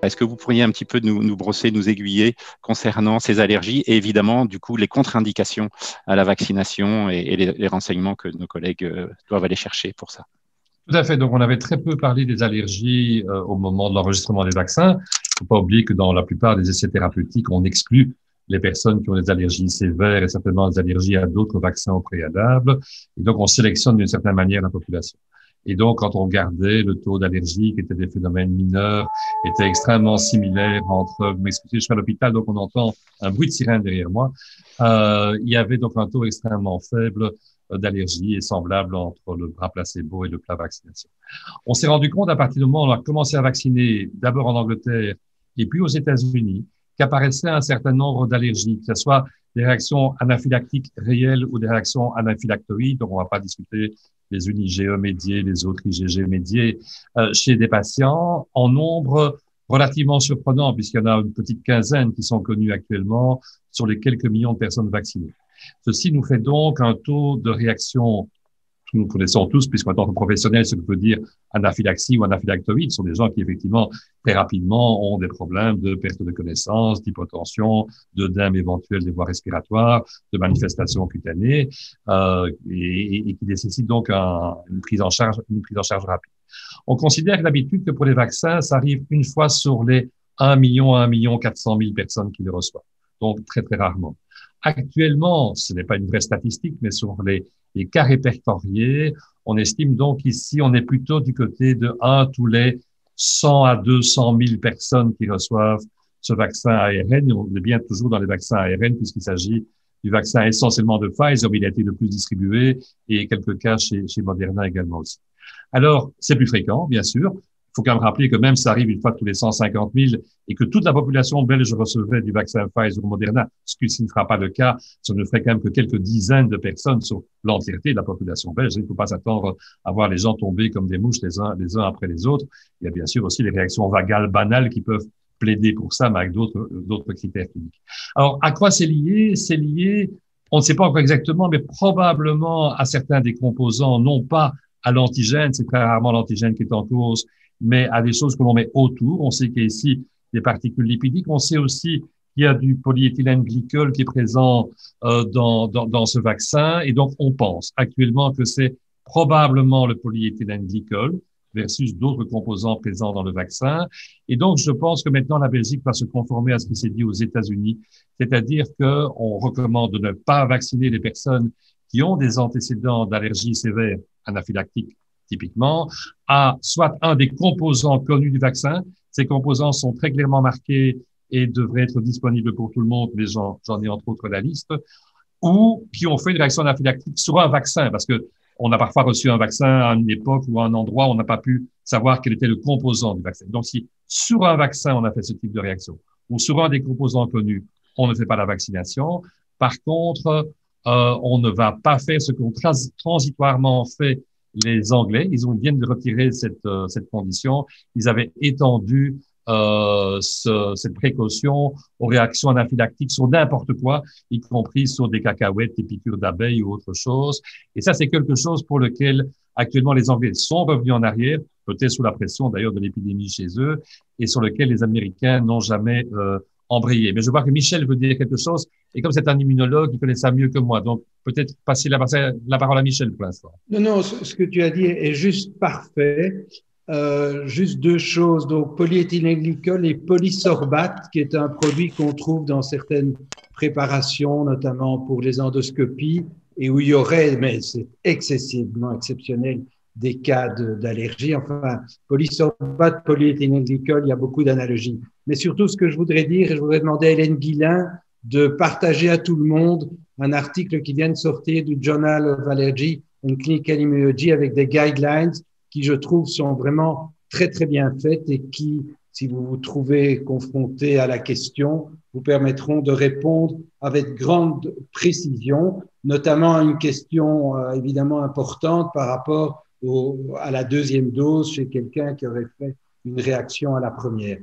Est-ce que vous pourriez un petit peu nous brosser, nous aiguiller concernant ces allergies et évidemment, du coup, les contre-indications à la vaccination et les renseignements que nos collègues doivent aller chercher pour ça? Tout à fait. Donc, on avait très peu parlé des allergies au moment de l'enregistrement des vaccins. Il ne faut pas oublier que dans la plupart des essais thérapeutiques, on exclut les personnes qui ont des allergies sévères et certainement des allergies à d'autres vaccins au préalable. Et donc, on sélectionne d'une certaine manière la population. Et donc, quand on regardait le taux d'allergie, qui était des phénomènes mineurs, était extrêmement similaire entre, vous m'excusez, je suis à l'hôpital, donc on entend un bruit de sirène derrière moi. Il y avait donc un taux extrêmement faible d'allergie et semblable entre le bras placebo et le plat vaccination. On s'est rendu compte à partir du moment où on a commencé à vacciner, d'abord en Angleterre et puis aux États-Unis, qu'apparaissait un certain nombre d'allergies, que ce soit des réactions anaphylactiques réelles ou des réactions anaphylactoïdes. Donc, on ne va pas discuter les unes IgE médiées, les autres IgG médiées, chez des patients en nombre relativement surprenant, puisqu'il y en a une petite quinzaine qui sont connus actuellement sur les quelques millions de personnes vaccinées. Ceci nous fait donc un taux de réaction que nous connaissons tous, puisqu'en tant que professionnels, ce que veut dire anaphylaxie ou anaphylactoïde sont des gens qui, effectivement, très rapidement ont des problèmes de perte de connaissance, d'hypotension, d'œdème éventuel des voies respiratoires, de manifestations cutanées, et qui nécessitent donc une prise en charge rapide. On considère d'habitude que pour les vaccins, ça arrive une fois sur les 1 million à 1 million 400 000 personnes qui les reçoivent. Donc, très, très rarement. Actuellement, ce n'est pas une vraie statistique, mais sur les cas répertoriés, on estime donc ici, on est plutôt du côté de 1 tous les 100 à 200 000 personnes qui reçoivent ce vaccin ARN. Et on est bien toujours dans les vaccins ARN puisqu'il s'agit du vaccin essentiellement de Pfizer, mais il a été le plus distribué et quelques cas chez Moderna également aussi. Alors, c'est plus fréquent, bien sûr. Il faut quand même rappeler que même ça arrive une fois tous les 150 000 et que toute la population belge recevait du vaccin Pfizer ou Moderna, ce qui ne sera pas le cas, ça ne ferait quand même que quelques dizaines de personnes sur l'entièreté de la population belge. Il ne faut pas s'attendre à voir les gens tomber comme des mouches les uns après les autres. Il y a bien sûr aussi les réactions vagales banales qui peuvent plaider pour ça, mais avec d'autres critères cliniques. Alors, à quoi c'est lié? C'est lié, on ne sait pas encore exactement, mais probablement à certains des composants, non pas à l'antigène, c'est très rarement l'antigène qui est en cause, mais à des choses que l'on met autour. On sait qu'il y a ici des particules lipidiques. On sait aussi qu'il y a du polyéthylène glycol qui est présent dans ce vaccin. Et donc, on pense actuellement que c'est probablement le polyéthylène glycol versus d'autres composants présents dans le vaccin. Et donc, je pense que maintenant, la Belgique va se conformer à ce qui s'est dit aux États-Unis, c'est-à-dire qu'on recommande de ne pas vacciner les personnes qui ont des antécédents d'allergie sévère anaphylactique typiquement, à soit un des composants connus du vaccin. Ces composants sont très clairement marqués et devraient être disponibles pour tout le monde, mais j'en ai entre autres la liste, ou qui ont fait une réaction anaphylactique sur un vaccin, parce que on a parfois reçu un vaccin à une époque ou à un endroit où on n'a pas pu savoir quel était le composant du vaccin. Donc, si sur un vaccin, on a fait ce type de réaction, ou sur un des composants connus, on ne fait pas la vaccination. Par contre, on ne va pas faire ce qu'ont transitoirement fait les Anglais. Ils viennent de retirer cette condition. Ils avaient étendu cette précaution aux réactions anaphylactiques sur n'importe quoi, y compris sur des cacahuètes, des piqûres d'abeilles ou autre chose. Et ça, c'est quelque chose pour lequel actuellement les Anglais sont revenus en arrière, peut-être sous la pression d'ailleurs de l'épidémie chez eux, et sur lequel les Américains n'ont jamais embrayé. Mais je vois que Michel veut dire quelque chose, et comme c'est un immunologue, il connaît ça mieux que moi. Donc, peut-être passer la parole à Michel pour l'instant. Non, ce que tu as dit est juste parfait. Juste deux choses. Donc, polyéthylène-glycol et polysorbate, qui est un produit qu'on trouve dans certaines préparations, notamment pour les endoscopies, et où il y aurait, mais c'est excessivement exceptionnel, des cas d'allergie. Enfin, polysorbate, polyéthylène-glycol, il y a beaucoup d'analogies. Mais surtout, ce que je voudrais dire, je voudrais demander à Hélène Guillain de partager à tout le monde un article qui vient de sortir du Journal of Allergy and Clinical Immunology avec des guidelines qui, je trouve, sont vraiment très, très bien faites et qui, si vous vous trouvez confronté à la question, vous permettront de répondre avec grande précision, notamment à une question évidemment importante par rapport à la deuxième dose chez quelqu'un qui aurait fait une réaction à la première.